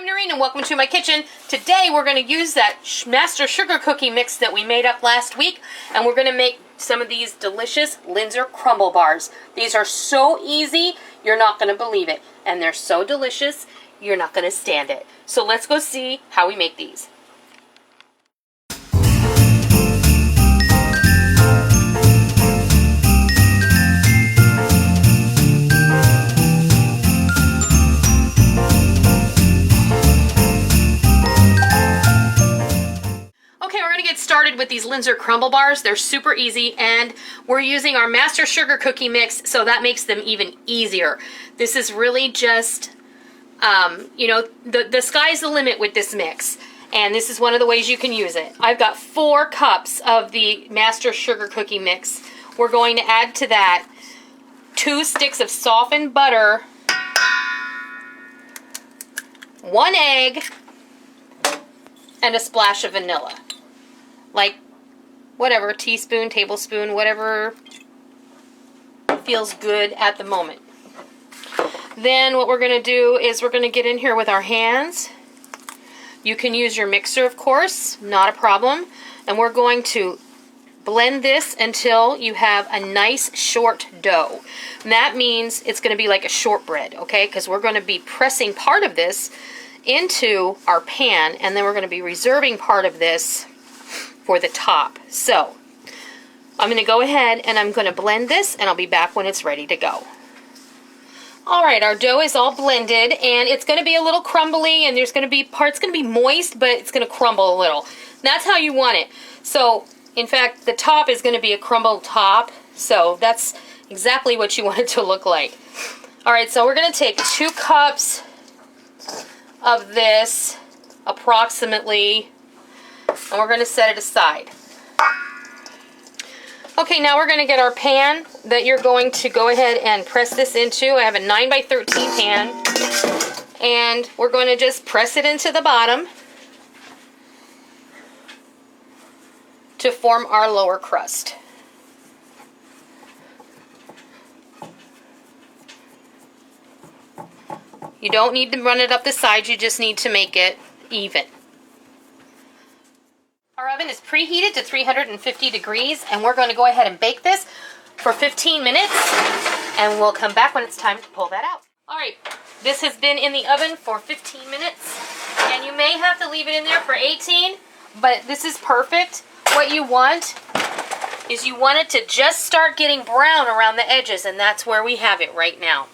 I'm Noreen and welcome to my kitchen. Today we're going to use that master sugar cookie mix that we made up last week, and we're going to make some of these delicious Linzer Crumble bars. These are so easy, you're not going to believe it, and they're so delicious, you're not going to stand it. So let's go see how we make these. Started with these Linzer Crumble bars. They're super easy, and we're using our master sugar cookie mix, so that makes them even easier. This is really just, you know, the sky's the limit with this mix, and this is one of the ways you can use it. I've got 4 cups of the master sugar cookie mix. We're going to add to that 2 sticks of softened butter, 1 egg, and a splash of vanilla. Like, whatever, teaspoon, tablespoon, whatever feels good at the moment. Then what we're going to do is we're going to get in here with our hands. You can use your mixer, of course, not a problem. And we're going to blend this until you have a nice short dough. And that means it's going to be like a shortbread, okay? Because we're going to be pressing part of this into our pan, and then we're going to be reserving part of this for the top. So I'm going to go ahead and I'm going to blend this, and I'll be back when it's ready to go. Alright, our dough is all blended, and it's going to be a little crumbly, and there's going to be parts going to be moist, but it's going to crumble a little. That's how you want it. So in fact, the top is going to be a crumbled top, so that's exactly what you want it to look like. Alright, so we're going to take 2 cups of this approximately, and we're going to set it aside. Okay, now we're going to get our pan that you're going to go ahead and press this into. I have a 9x13 pan, and we're going to just press it into the bottom to form our lower crust. You don't need to run it up the sides, you just need to make it even. Our oven is preheated to 350 degrees, and we're going to go ahead and bake this for 15 minutes, and we'll come back when it's time to pull that out. Alright, this has been in the oven for 15 minutes, and you may have to leave it in there for 18, but this is perfect. What you want is you want it to just start getting brown around the edges, and that's where we have it right now.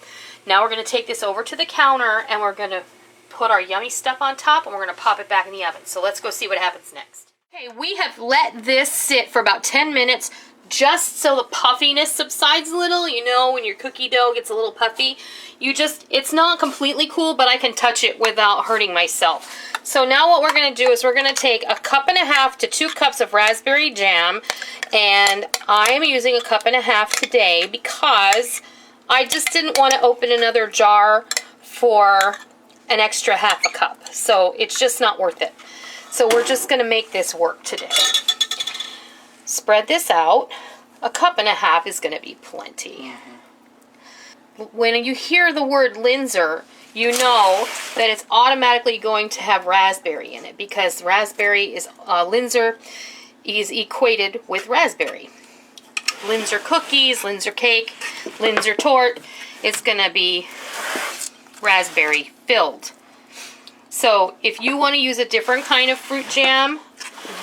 Now we're going to take this over to the counter, and we're going to put our yummy stuff on top, and we're going to pop it back in the oven. So let's go see what happens next. Okay, we have let this sit for about 10 minutes just so the puffiness subsides a little. You know, when your cookie dough gets a little puffy, it's not completely cool, but I can touch it without hurting myself. So now what we're going to do is we're going to take 1.5 cups to 2 cups of raspberry jam, and I am using 1.5 cups today because I just didn't want to open another jar for an extra 1/2 cup. So it's just not worth it. So we're just going to make this work today. Spread this out. 1.5 cups is going to be plenty. When you hear the word Linzer, you know that it's automatically going to have raspberry in it, because raspberry is, Linzer is equated with raspberry. Linzer cookies, Linzer cake, Linzer tort, it's going to be raspberry filled. So if you want to use a different kind of fruit jam,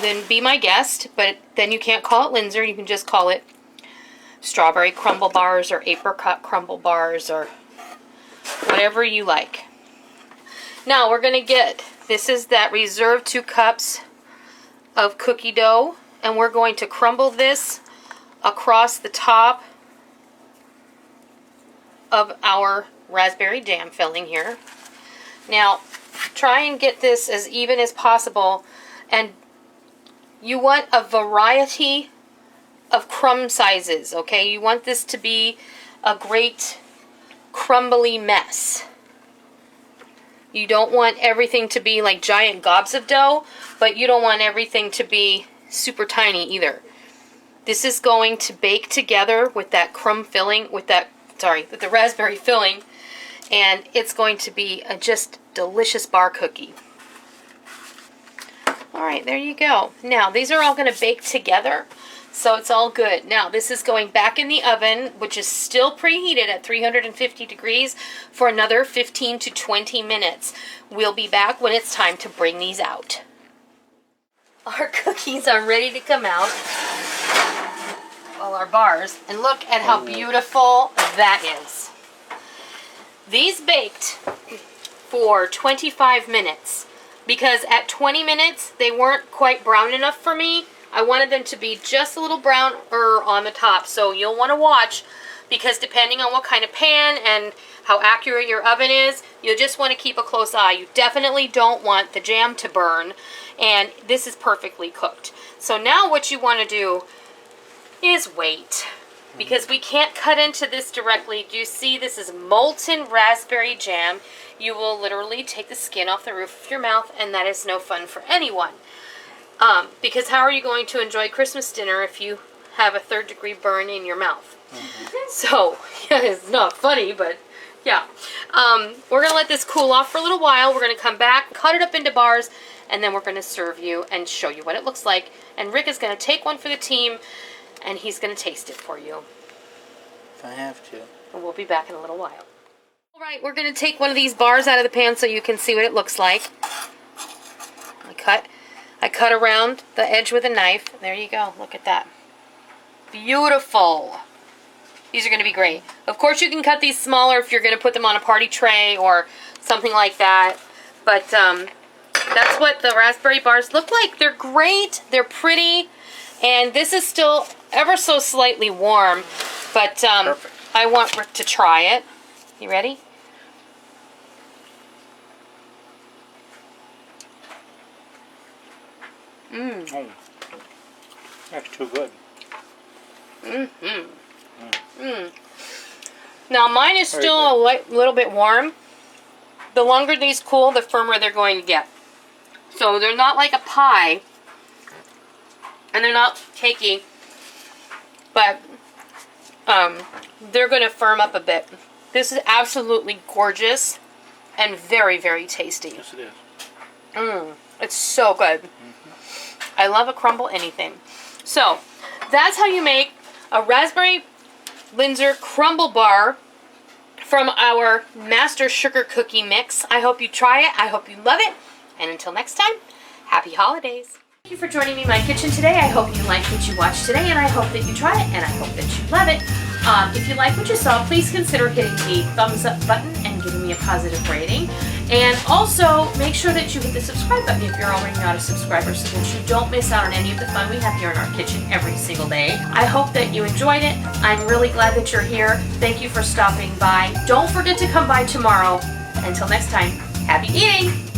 then be my guest, but then you can't call it Linzer, you can just call it strawberry crumble bars or apricot crumble bars or whatever you like. Now we're going to get, this is that reserved 2 cups of cookie dough, and we're going to crumble this across the top of our raspberry jam filling here. Now, try and get this as even as possible, and you want a variety of crumb sizes, okay? You want this to be a great crumbly mess. You don't want everything to be like giant gobs of dough, but you don't want everything to be super tiny either. This is going to bake together with that crumb filling, with the raspberry filling, and it's going to be a just delicious bar cookie. All right, there you go. Now, these are all going to bake together, so it's all good. Now, this is going back in the oven, which is still preheated at 350 degrees for another 15 to 20 minutes. We'll be back when it's time to bring these out. Our cookies are ready to come out. All our bars. And look at how beautiful that is. These baked for 25 minutes because at 20 minutes they weren't quite brown enough for me. I wanted them to be just a little browner on the top, so you'll want to watch because depending on what kind of pan and how accurate your oven is, you'll just want to keep a close eye. You definitely don't want the jam to burn, and this is perfectly cooked. So now what you want to do is wait, because we can't cut into this directly. Do you see this is molten raspberry jam? You will literally take the skin off the roof of your mouth, and that is no fun for anyone. Because how are you going to enjoy Christmas dinner if you have a third-degree burn in your mouth? So, yeah, it's not funny, but yeah. We're going to let this cool off for a little while. We're going to come back, cut it up into bars, and then we're going to serve you and show you what it looks like. And Rick is going to take one for the team, and he's going to taste it for you. If I have to. And we'll be back in a little while. All right, we're going to take one of these bars out of the pan so you can see what it looks like. I cut around the edge with a knife. There you go. Look at that. Beautiful. These are going to be great. Of course, you can cut these smaller if you're going to put them on a party tray or something like that. But that's what the raspberry bars look like. They're great. They're pretty. And this is still ever so slightly warm. But I want Rick to try it. You ready? Oh, that's too good. Now mine is still a little bit warm. The longer these cool, the firmer they're going to get. So they're not like a pie, and they're not cakey, but they're going to firm up a bit. This is absolutely gorgeous and very, very tasty. Yes, it is. It's so good. I love a crumble anything. So, that's how you make a raspberry Linzer Crumble bar from our Master Sugar Cookie Mix. I hope you try it. I hope you love it. And until next time, happy holidays. Thank you for joining me in my kitchen today. I hope you liked what you watched today, and I hope that you try it, and I hope that you love it. If you like what you saw, please consider hitting the thumbs up button and giving me a positive rating. And also, make sure that you hit the subscribe button if you're already not a subscriber so that you don't miss out on any of the fun we have here in our kitchen every single day. I hope that you enjoyed it. I'm really glad that you're here. Thank you for stopping by. Don't forget to come by tomorrow. Until next time, happy eating!